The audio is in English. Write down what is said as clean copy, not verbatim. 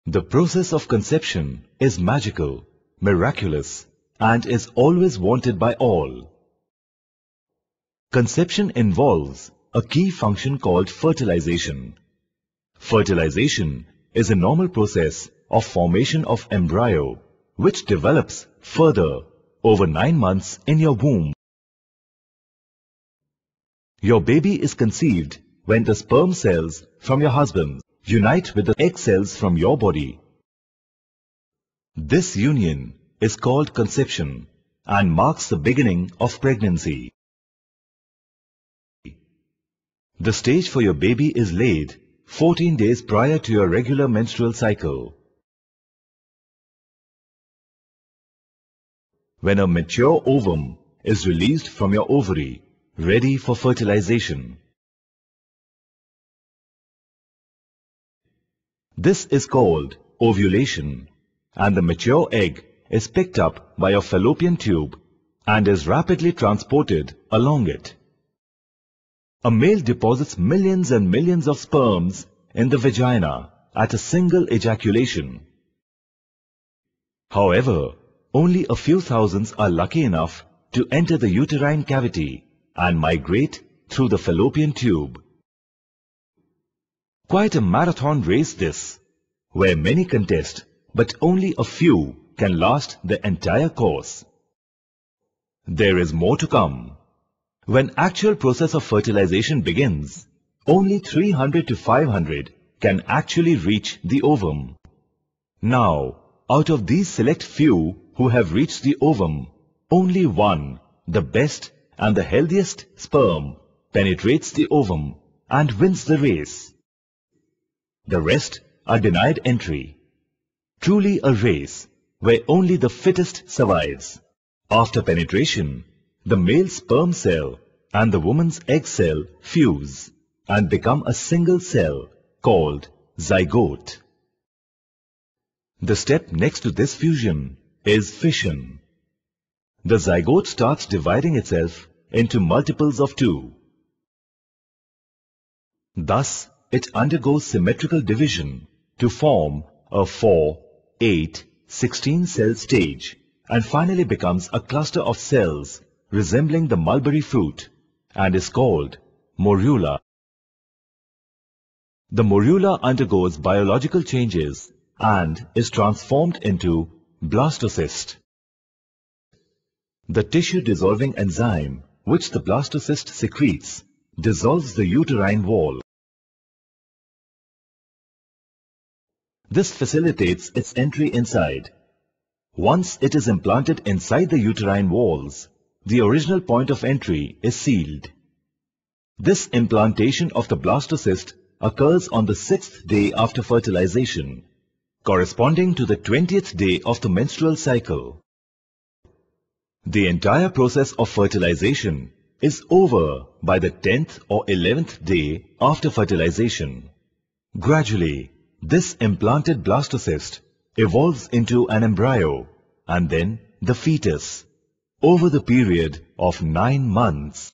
The process of conception is magical, miraculous, and is always wanted by all. Conception involves a key function called fertilization. Fertilization is a normal process of formation of embryo, which develops further over 9 months in your womb. Your baby is conceived when the sperm cells from your husband unite with the egg cells from your body. This union is called conception and marks the beginning of pregnancy. The stage for your baby is laid 14 days prior to your regular menstrual cycle. When a mature ovum is released from your ovary, ready for fertilization. This is called ovulation, and the mature egg is picked up by your fallopian tube and is rapidly transported along it. A male deposits millions and millions of sperms in the vagina at a single ejaculation. However, only a few thousands are lucky enough to enter the uterine cavity and migrate through the fallopian tube. Quite a marathon race this, where many contest, but only a few can last the entire course. There is more to come. When actual process of fertilization begins, only 300 to 500 can actually reach the ovum. Now, out of these select few who have reached the ovum, only one, the best and the healthiest sperm, penetrates the ovum and wins the race. The rest are denied entry. Truly a race where only the fittest survives. After penetration, the male sperm cell and the woman's egg cell fuse and become a single cell called zygote. The step next to this fusion is fission. The zygote starts dividing itself into multiples of 2. Thus, it undergoes symmetrical division to form a 4, 8, 16 cell stage and finally becomes a cluster of cells resembling the mulberry fruit and is called morula. The morula undergoes biological changes and is transformed into blastocyst. The tissue-dissolving enzyme which the blastocyst secretes dissolves the uterine wall. This facilitates its entry inside. Once it is implanted inside the uterine walls, the original point of entry is sealed. This implantation of the blastocyst occurs on the 6th day after fertilization, corresponding to the 20th day of the menstrual cycle. The entire process of fertilization is over by the 10th or 11th day after fertilization. Gradually, this implanted blastocyst evolves into an embryo and then the fetus over the period of 9 months.